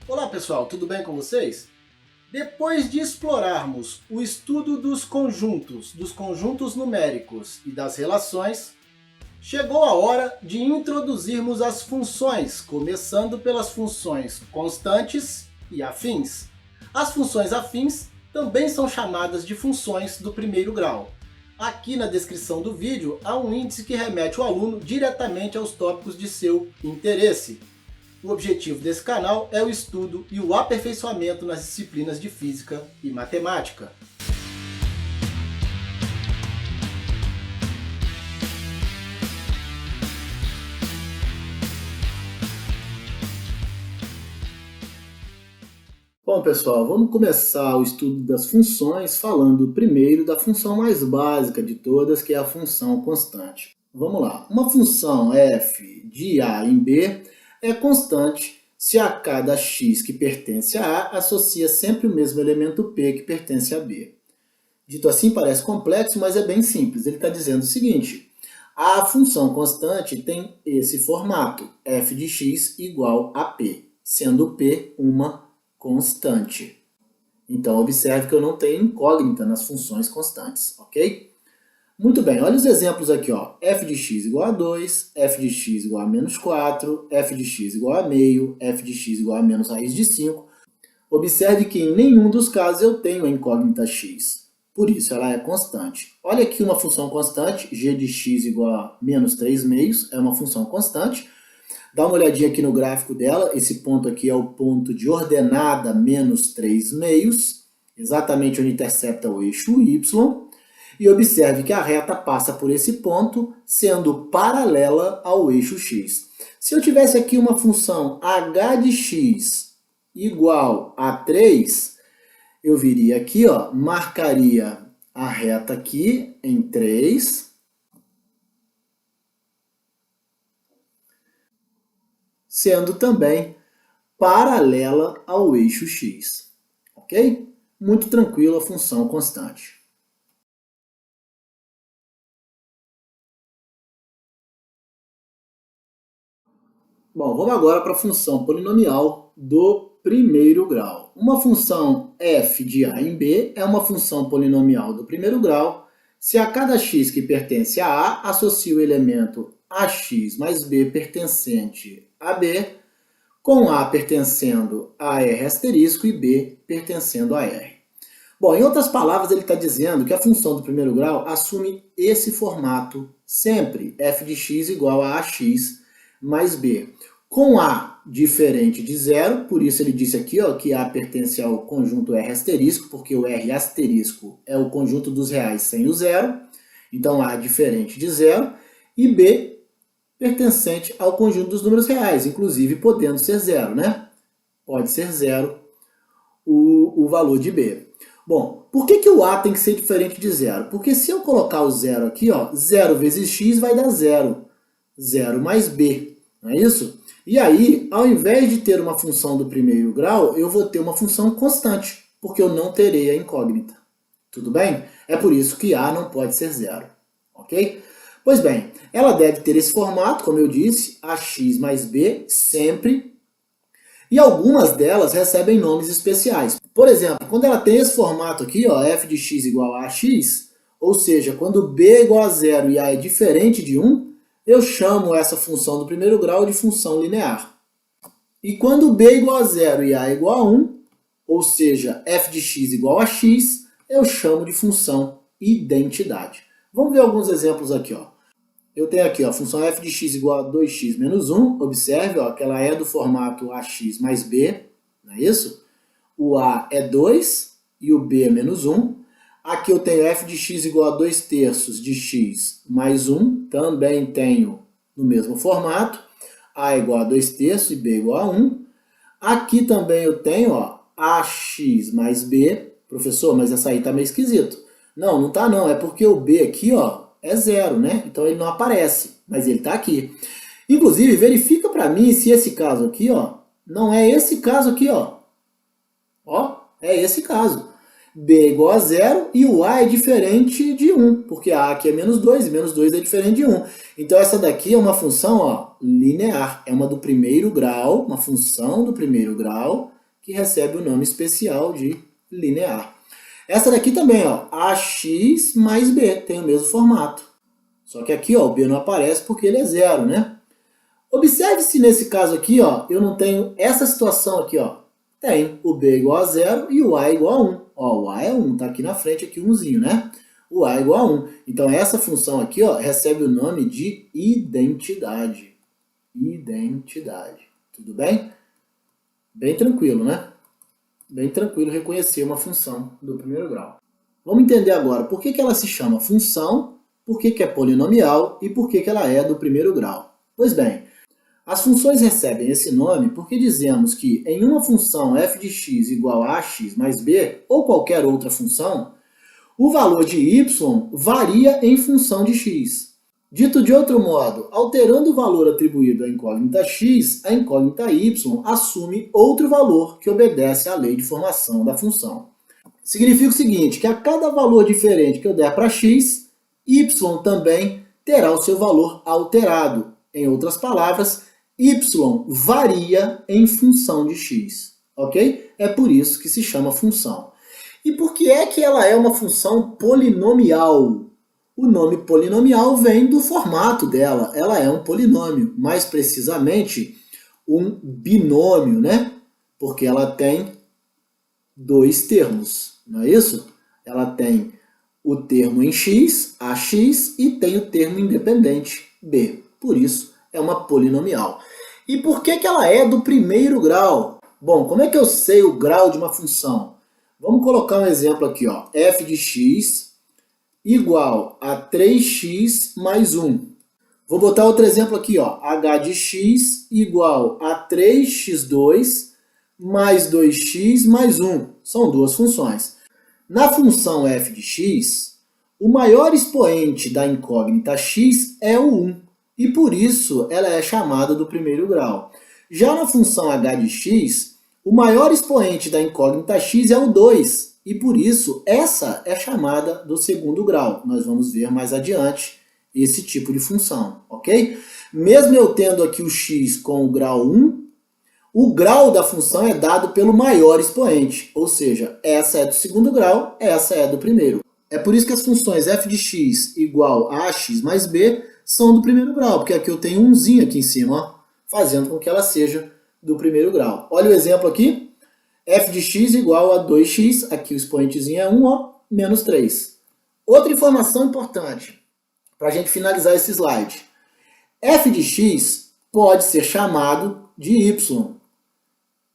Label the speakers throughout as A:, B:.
A: Olá pessoal, tudo bem com vocês? Depois de explorarmos o estudo dos conjuntos numéricos e das relações, chegou a hora de introduzirmos as funções, começando pelas funções constantes e afins. As funções afins também são chamadas de funções do primeiro grau. Aqui na descrição do vídeo há um índice que remete o aluno diretamente aos tópicos de seu interesse. O objetivo desse canal é o estudo e o aperfeiçoamento nas disciplinas de física e matemática. Bom pessoal, vamos começar o estudo das funções falando primeiro da função mais básica de todas, que é a função constante. Vamos lá, uma função f de a em b é constante se a cada x que pertence a A associa sempre o mesmo elemento P que pertence a B. Dito assim parece complexo, mas é bem simples. Ele está dizendo o seguinte: a função constante tem esse formato, f de x igual a P, sendo P uma constante. Então observe que eu não tenho incógnita nas funções constantes, ok? Muito bem, olha os exemplos aqui, ó. F de x igual a 2, f de x igual a menos 4, f de x igual a meio, f de x igual a menos raiz de 5. Observe que em nenhum dos casos eu tenho a incógnita x, por isso ela é constante. Olha aqui uma função constante, g de x igual a menos 3 meios, é uma função constante. Dá uma olhadinha aqui no gráfico dela, esse ponto aqui é o ponto de ordenada menos 3 meios, exatamente onde intercepta o eixo y. E observe que a reta passa por esse ponto, sendo paralela ao eixo x. Se eu tivesse aqui uma função h de x igual a 3, eu viria aqui, ó, marcaria a reta aqui em 3, sendo também paralela ao eixo x. Ok? Muito tranquilo a função constante. Bom, vamos agora para a função polinomial do primeiro grau. Uma função f de a em b é uma função polinomial do primeiro grau se a cada x que pertence a A associa o elemento ax mais b pertencente a B, com A pertencendo a R asterisco e B pertencendo a R. Bom, em outras palavras, ele está dizendo que a função do primeiro grau assume esse formato sempre, f de x igual a ax mais b, com A diferente de zero, por isso ele disse aqui, ó, que A pertence ao conjunto R asterisco, porque o R asterisco é o conjunto dos reais sem o zero, então A diferente de zero, e B pertencente ao conjunto dos números reais, inclusive podendo ser zero, né? Pode ser zero o valor de B. Bom, por que o A tem que ser diferente de zero? Porque se eu colocar o zero aqui, ó, 0 vezes x vai dar zero. 0 mais b, não é isso? E aí, ao invés de ter uma função do primeiro grau, eu vou ter uma função constante, porque eu não terei a incógnita. Tudo bem? É por isso que A não pode ser zero, ok? Pois bem, ela deve ter esse formato, como eu disse, ax mais b, sempre. E algumas delas recebem nomes especiais. Por exemplo, quando ela tem esse formato aqui, ó, f de x igual a ax, ou seja, quando b é igual a zero e a é diferente de 1, eu chamo essa função do primeiro grau de função linear. E quando b é igual a zero e a é igual a 1, ou seja, f de x igual a x, eu chamo de função identidade. Vamos ver alguns exemplos aqui, ó. Eu tenho aqui ó, a função f de x igual a 2x menos 1. Observe ó, que ela é do formato ax mais b, não é isso? O a é 2 e o b é menos 1. Aqui eu tenho f de x igual a 2 terços de x mais 1. Também tenho no mesmo formato. A é igual a 2 terços e b igual a 1. Aqui também eu tenho ó, ax mais b. Professor, mas essa aí está meio esquisito. Não, não está não. É porque o b aqui ó, é zero, né? Então ele não aparece, mas ele está aqui. Inclusive, verifica para mim se esse caso aqui, ó, não é esse caso aqui, ó. Ó, é esse caso. b é igual a 0 e o a é diferente de 1, porque a aqui é menos 2 e menos 2 é diferente de 1. Então essa daqui é uma função, ó, linear, é uma do primeiro grau, uma função do primeiro grau que recebe o nome especial de linear. Essa daqui também, ó, ax mais b, tem o mesmo formato. Só que aqui, ó, o b não aparece porque ele é 0, né? Observe se nesse caso aqui, ó, eu não tenho essa situação aqui, ó. Tem o b igual a 0 e o a igual a 1. Ó, o a é 1, tá aqui na frente, aqui umzinho, né? O a igual a 1. Então essa função aqui, ó, recebe o nome de identidade. Identidade. Tudo bem? Bem tranquilo, né? Bem tranquilo reconhecer uma função do primeiro grau. Vamos entender agora por que ela se chama função, por que é polinomial e por que ela é do primeiro grau. Pois bem, as funções recebem esse nome porque dizemos que em uma função f de x igual a ax mais b, ou qualquer outra função, o valor de y varia em função de x. Dito de outro modo, alterando o valor atribuído à incógnita x, a incógnita y assume outro valor que obedece à lei de formação da função. Significa o seguinte, que a cada valor diferente que eu der para x, y também terá o seu valor alterado. Em outras palavras, y varia em função de x, ok? É por isso que se chama função. E por que é que ela é uma função polinomial? O nome polinomial vem do formato dela, ela é um polinômio, mais precisamente um binômio, né? Porque ela tem dois termos, não é isso? Ela tem o termo em x, ax, e tem o termo independente, b. Por isso, é uma polinomial. E por que ela é do primeiro grau? Bom, como é que eu sei o grau de uma função? Vamos colocar um exemplo aqui, ó. F de x igual a 3x mais 1. Vou botar outro exemplo aqui, ó. H de x igual a 3x2 mais 2x mais 1. São duas funções. Na função f de x, o maior expoente da incógnita x é o 1. E por isso ela é chamada do primeiro grau. Já na função h de x, o maior expoente da incógnita x é o 2. E por isso essa é chamada do segundo grau. Nós vamos ver mais adiante esse tipo de função, ok? Mesmo eu tendo aqui o x com o grau 1, o grau da função é dado pelo maior expoente. Ou seja, essa é do segundo grau, essa é do primeiro. É por isso que as funções f de x igual a ax mais b são do primeiro grau, porque aqui eu tenho um umzinho aqui em cima, ó, fazendo com que ela seja do primeiro grau. Olha o exemplo aqui, f de x igual a 2x, aqui o expoentezinho é 1, ó, menos 3. Outra informação importante, para a gente finalizar esse slide. F de x pode ser chamado de y.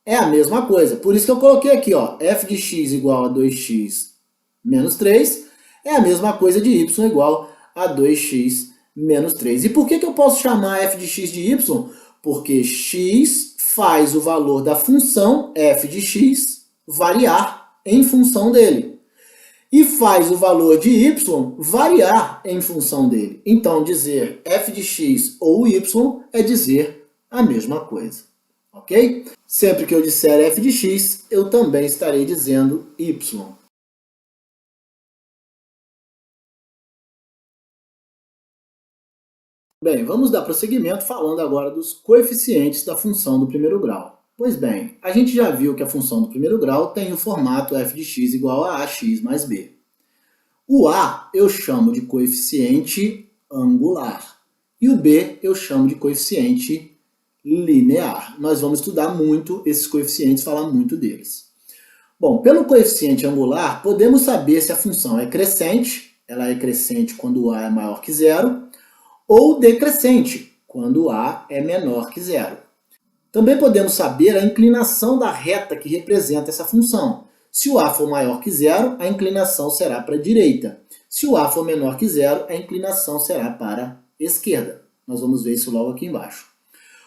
A: É a mesma coisa, por isso que eu coloquei aqui, ó, f de x igual a 2x menos 3, é a mesma coisa de y igual a 2x menos 3. E por que eu posso chamar f de x de y? Porque x faz o valor da função f de x variar em função dele. E faz o valor de y variar em função dele. Então, dizer f de x ou y é dizer a mesma coisa. Ok? Sempre que eu disser f de x, eu também estarei dizendo y. Bem, vamos dar prosseguimento falando agora dos coeficientes da função do primeiro grau. Pois bem, a gente já viu que a função do primeiro grau tem o formato f de x igual a ax mais b. O a eu chamo de coeficiente angular e o b eu chamo de coeficiente linear. Nós vamos estudar muito esses coeficientes, falar muito deles. Bom, pelo coeficiente angular, podemos saber se a função é crescente, ela é crescente quando o a é maior que zero, ou decrescente, quando a é menor que zero. Também podemos saber a inclinação da reta que representa essa função. Se o a for maior que zero, a inclinação será para a direita. Se o a for menor que zero, a inclinação será para a esquerda. Nós vamos ver isso logo aqui embaixo.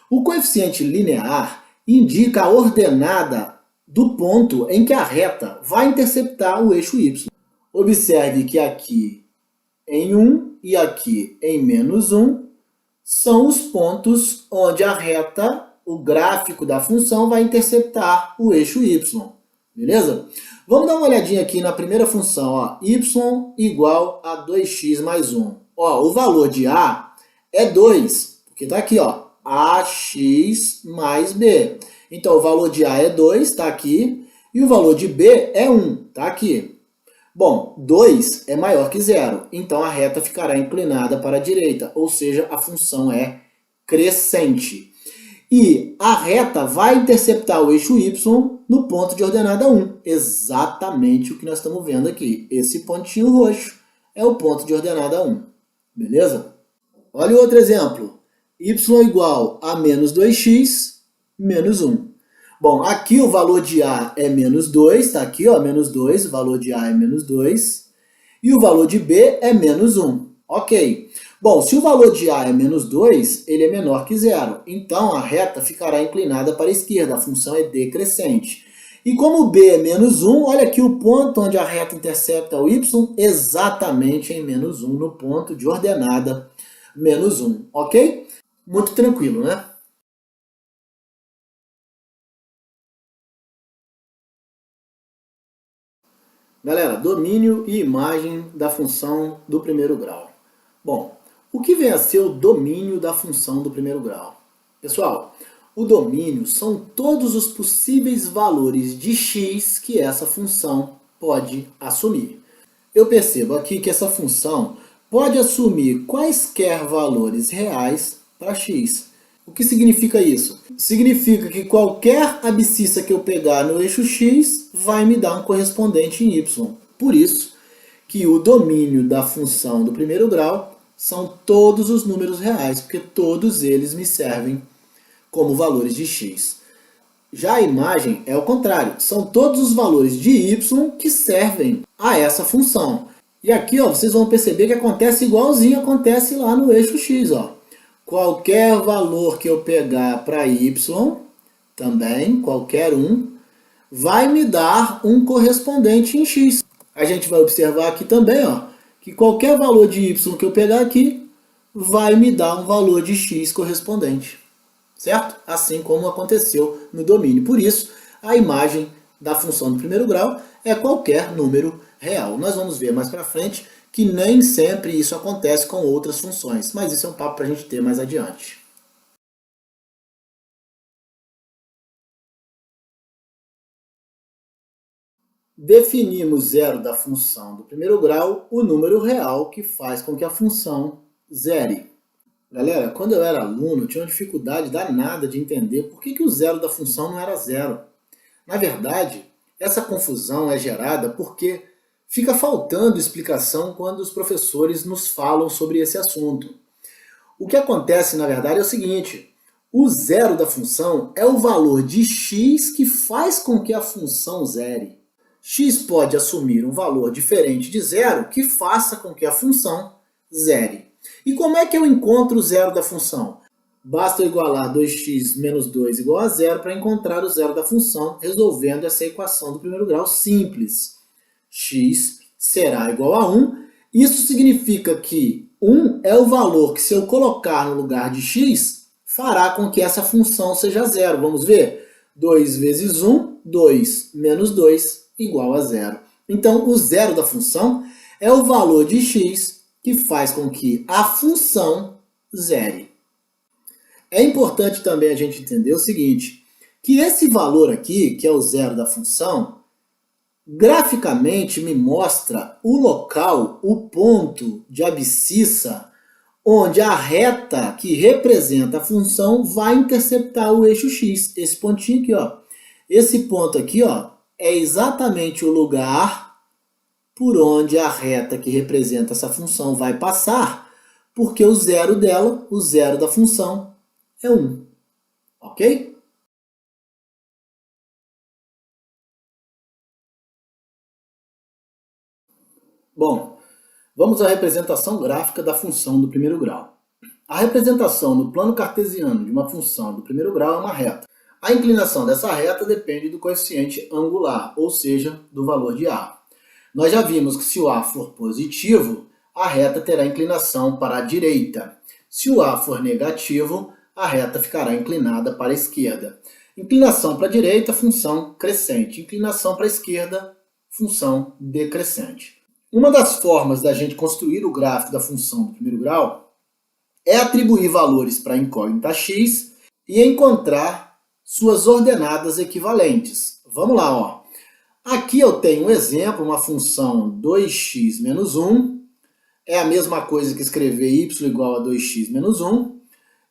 A: O coeficiente linear indica a ordenada do ponto em que a reta vai interceptar o eixo y. Observe que aqui em 1 e aqui em menos 1 são os pontos onde a reta, o gráfico da função, vai interceptar o eixo y. Beleza? Vamos dar uma olhadinha aqui na primeira função, ó, y igual a 2x mais 1. Ó, o valor de a é 2, porque está aqui, ó, ax mais b. Então, o valor de a é 2, está aqui, e o valor de b é 1, está aqui. Bom, 2 é maior que 0, então a reta ficará inclinada para a direita, ou seja, a função é crescente. E a reta vai interceptar o eixo y no ponto de ordenada 1. Exatamente o que nós estamos vendo aqui. Esse pontinho roxo é o ponto de ordenada 1. Beleza? Olha o outro exemplo. Y igual a menos 2x menos 1. Bom, aqui o valor de a é menos 2. Está aqui, ó, menos 2. O valor de a é menos 2. E o valor de b é menos 1. Ok. Bom, se o valor de a é menos 2, ele é menor que 0. Então, a reta ficará inclinada para a esquerda. A função é decrescente. E como b é menos 1, olha aqui o ponto onde a reta intercepta o y, exatamente em menos 1, no ponto de ordenada menos 1. Ok? Muito tranquilo, né? Galera, domínio e imagem da função do primeiro grau. Bom, o que vem a ser o domínio da função do primeiro grau? Pessoal, o domínio são todos os possíveis valores de x que essa função pode assumir. Eu percebo aqui que essa função pode assumir quaisquer valores reais para x. O que significa isso? Significa que qualquer abscissa que eu pegar no eixo x vai me dar um correspondente em y. Por isso que o domínio da função do primeiro grau são todos os números reais, porque todos eles me servem como valores de x. Já a imagem é o contrário, são todos os valores de y que servem a essa função. E aqui, ó, vocês vão perceber que acontece igualzinho acontece lá no eixo x. Ó. Qualquer valor que eu pegar para y, também, qualquer um, vai me dar um correspondente em x. A gente vai observar aqui também, ó, que qualquer valor de y que eu pegar aqui vai me dar um valor de x correspondente. Certo? Assim como aconteceu no domínio. Por isso, a imagem da função do primeiro grau é qualquer número real. Nós vamos ver mais para frente que nem sempre isso acontece com outras funções, mas isso é um papo para a gente ter mais adiante. Definimos zero da função do primeiro grau, o número real que faz com que a função zere. Galera, quando eu era aluno, eu tinha uma dificuldade danada de entender por que o zero da função não era zero. Na verdade, essa confusão é gerada porque fica faltando explicação quando os professores nos falam sobre esse assunto. O que acontece, na verdade, é o seguinte: o zero da função é o valor de x que faz com que a função zere. X pode assumir um valor diferente de zero que faça com que a função zere. E como é que eu encontro o zero da função? Basta eu igualar 2x menos 2 igual a zero para encontrar o zero da função, resolvendo essa equação do primeiro grau simples. X será igual a 1. Isso significa que 1 é o valor que, se eu colocar no lugar de x, fará com que essa função seja zero. Vamos ver? 2 vezes 1, 2 menos 2 igual a zero. Então, o zero da função é o valor de x que faz com que a função zere. É importante também a gente entender o seguinte, que esse valor aqui, que é o zero da função, graficamente me mostra o local, o ponto de abscissa, onde a reta que representa a função vai interceptar o eixo x. Esse pontinho aqui, ó. Esse ponto aqui, ó, é exatamente o lugar por onde a reta que representa essa função vai passar, porque o zero dela, o zero da função, é 1. Ok? Bom, vamos à representação gráfica da função do primeiro grau. A representação no plano cartesiano de uma função do primeiro grau é uma reta. A inclinação dessa reta depende do coeficiente angular, ou seja, do valor de A. Nós já vimos que se o A for positivo, a reta terá inclinação para a direita. Se o A for negativo, a reta ficará inclinada para a esquerda. Inclinação para a direita, função crescente. Inclinação para a esquerda, função decrescente. Uma das formas da gente construir o gráfico da função do primeiro grau é atribuir valores para a incógnita x e encontrar suas ordenadas equivalentes. Vamos lá, ó. Aqui eu tenho um exemplo, uma função 2x menos 1. É a mesma coisa que escrever y igual a 2x menos 1.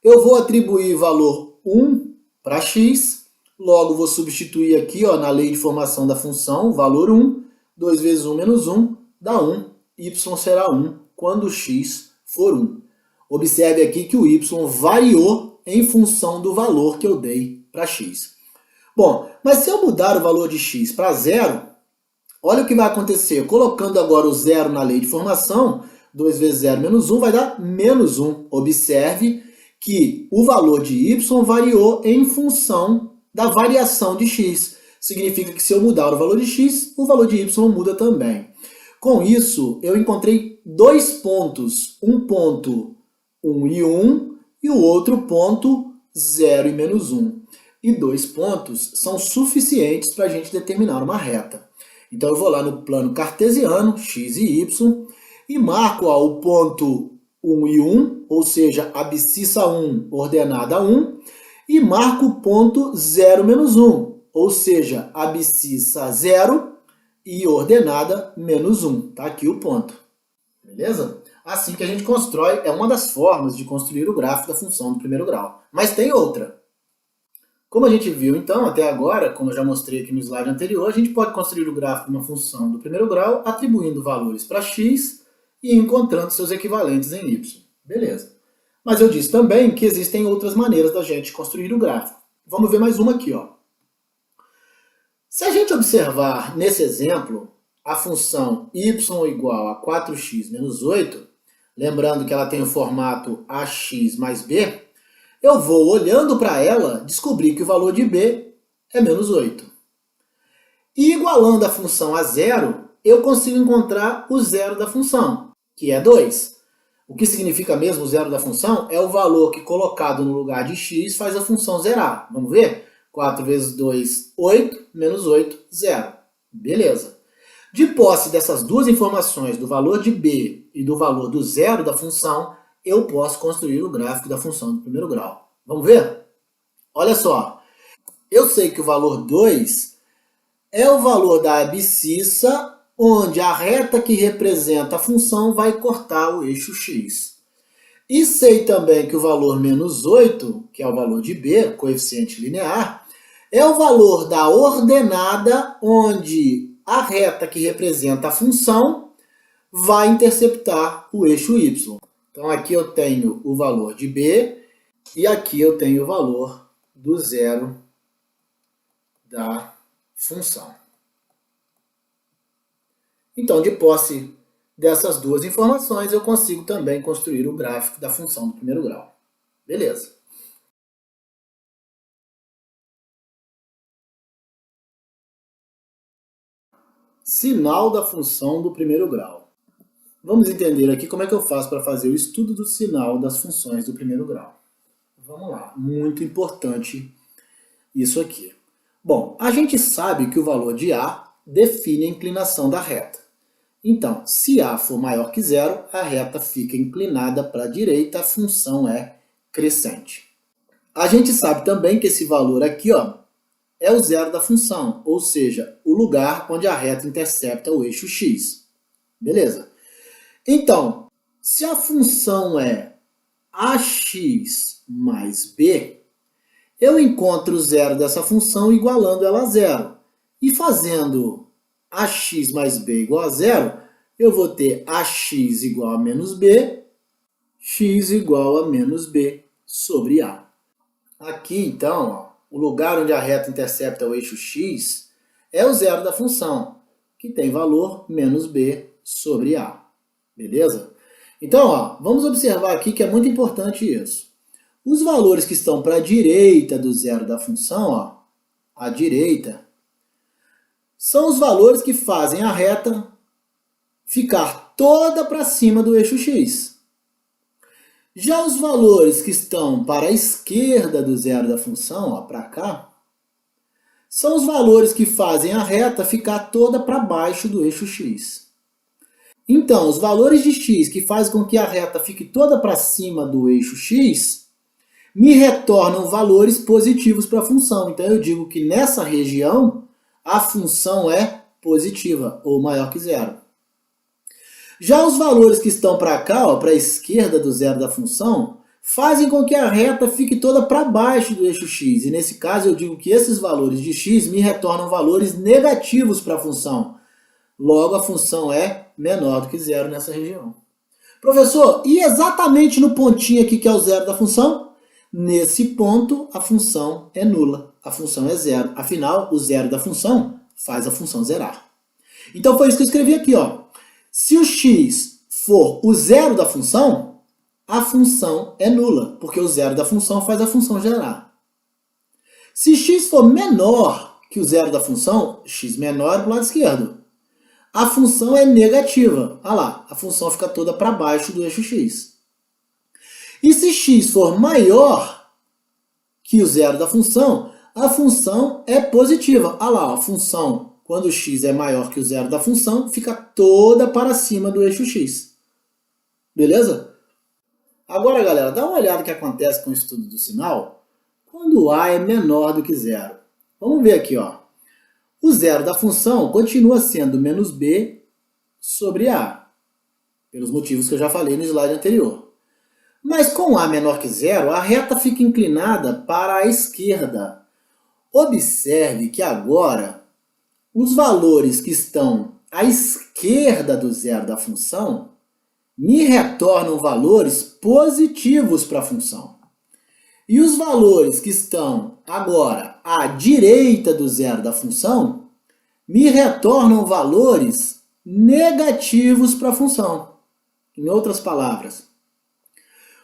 A: Eu vou atribuir valor 1 para x, logo vou substituir aqui ó, na lei de formação da função o valor 1. 2 vezes 1 menos 1 dá 1. Y será 1 quando x for 1. Observe aqui que o y variou em função do valor que eu dei para x. Bom, mas se eu mudar o valor de x para 0, olha o que vai acontecer. Colocando agora o 0 na lei de formação, 2 vezes 0 menos 1 vai dar menos 1. Observe que o valor de y variou em função da variação de x. Significa que se eu mudar o valor de x, o valor de y muda também. Com isso, eu encontrei dois pontos. Um ponto 1 e 1 e o outro ponto 0 e menos 1. E dois pontos são suficientes para a gente determinar uma reta. Então eu vou lá no plano cartesiano, x e y, e marco ó, o ponto 1 e 1, ou seja, abscissa 1, ordenada 1, e marco o ponto 0 menos 1, ou seja, abscissa 0 e ordenada menos 1. Tá aqui o ponto. Beleza? Assim que a gente constrói, é uma das formas de construir o gráfico da função do primeiro grau. Mas tem outra. Como a gente viu, então, até agora, como eu já mostrei aqui no slide anterior, a gente pode construir o gráfico de uma função do primeiro grau atribuindo valores para x e encontrando seus equivalentes em y. Beleza. Mas eu disse também que existem outras maneiras da gente construir o gráfico. Vamos ver mais uma aqui, ó. Se a gente observar nesse exemplo a função y igual a 4x menos 8, lembrando que ela tem o formato ax mais b, eu vou, olhando para ela, descobrir que o valor de b é menos 8. E igualando a função a zero, eu consigo encontrar o zero da função, que é 2. O que significa mesmo o zero da função? É o valor que, colocado no lugar de x, faz a função zerar. Vamos ver? 4 vezes 2, 8, menos 8, 0. Beleza. De posse dessas duas informações, do valor de b e do valor do zero da função, eu posso construir o gráfico da função do primeiro grau. Vamos ver? Olha só. Eu sei que o valor 2 é o valor da abscissa, onde a reta que representa a função vai cortar o eixo x. E sei também que o valor menos 8, que é o valor de b, coeficiente linear, é o valor da ordenada, onde a reta que representa a função vai interceptar o eixo y. Então aqui eu tenho o valor de b e aqui eu tenho o valor do zero da função. Então, de posse dessas duas informações, eu consigo também construir o gráfico da função do primeiro grau. Beleza. Sinal da função do primeiro grau. Vamos entender aqui como é que eu faço para fazer o estudo do sinal das funções do primeiro grau. Vamos lá, muito importante isso aqui. Bom, a gente sabe que o valor de A define a inclinação da reta. Então, se A for maior que zero, a reta fica inclinada para a direita, a função é crescente. A gente sabe também que esse valor aqui ó, é o zero da função, ou seja, o lugar onde a reta intercepta o eixo x. Beleza? Então, se a função é ax mais b, eu encontro o zero dessa função igualando ela a zero. E fazendo ax mais b igual a zero, eu vou ter ax igual a menos b, x igual a menos b sobre a. Aqui, então, ó, o lugar onde a reta intercepta o eixo x é o zero da função, que tem valor menos b sobre a. Beleza? Então, ó, vamos observar aqui que é muito importante isso. Os valores que estão para a direita do zero da função, ó, à direita, são os valores que fazem a reta ficar toda para cima do eixo x. Já os valores que estão para a esquerda do zero da função, para cá, são os valores que fazem a reta ficar toda para baixo do eixo x. Então, os valores de x que fazem com que a reta fique toda para cima do eixo x, me retornam valores positivos para a função. Então eu digo que nessa região a função é positiva, ou maior que zero. Já os valores que estão para cá, para a esquerda do zero da função, fazem com que a reta fique toda para baixo do eixo x. E nesse caso eu digo que esses valores de x me retornam valores negativos para a função. Logo a função é menor do que zero nessa região. Professor, e exatamente no pontinho aqui que é o zero da função? Nesse ponto a função é nula, a função é zero. Afinal, o zero da função faz a função zerar. Então foi isso que eu escrevi aqui, ó. Se o x for o zero da função, a função é nula, porque o zero da função faz a função zerar. Se x for menor que o zero da função, x menor para o lado esquerdo, a função é negativa. Olha lá, a função fica toda para baixo do eixo x. E se x for maior que o zero da função, a função é positiva. Olha lá, a função, quando x é maior que o zero da função, fica toda para cima do eixo x. Beleza? Agora, galera, dá uma olhada o que acontece com o estudo do sinal quando a é menor do que zero. Vamos ver aqui, ó. O zero da função continua sendo menos b sobre a, pelos motivos que eu já falei no slide anterior. Mas com a menor que zero, a reta fica inclinada para a esquerda. Observe que agora os valores que estão à esquerda do zero da função me retornam valores positivos para a função. E os valores que estão agora à direita do zero da função me retornam valores negativos para a função. Em outras palavras,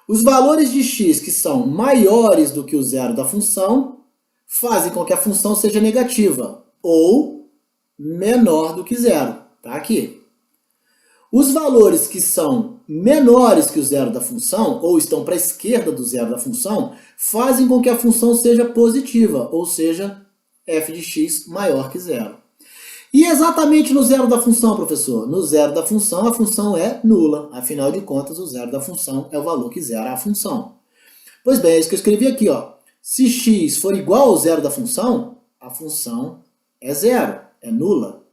A: os valores de x que são maiores do que o zero da função fazem com que a função seja negativa ou menor do que zero. Tá aqui. Os valores que são menores que o zero da função, ou estão para a esquerda do zero da função, fazem com que a função seja positiva, ou seja, f de x maior que zero. E exatamente no zero da função, professor? No zero da função, a função é nula. Afinal de contas, o zero da função é o valor que zera a função. Pois bem, é isso que eu escrevi aqui, ó. Se x for igual ao zero da função, a função é zero, é nula.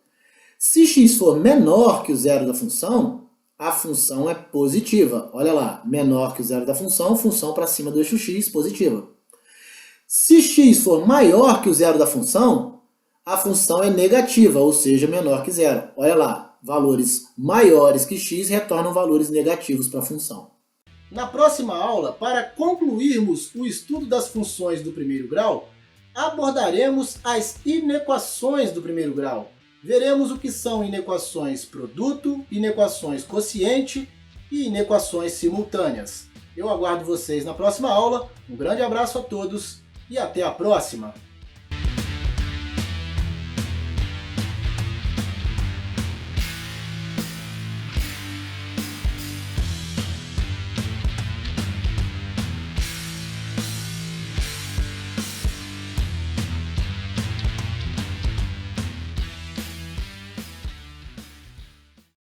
A: Se x for menor que o zero da função, a função é positiva. Olha lá, menor que o zero da função, função para cima do eixo x, positiva. Se x for maior que o zero da função, a função é negativa, ou seja, menor que zero. Olha lá, valores maiores que x retornam valores negativos para a função. Na próxima aula, para concluirmos o estudo das funções do primeiro grau, abordaremos as inequações do primeiro grau. Veremos o que são inequações produto, inequações quociente e inequações simultâneas. Eu aguardo vocês na próxima aula. Um grande abraço a todos e até a próxima!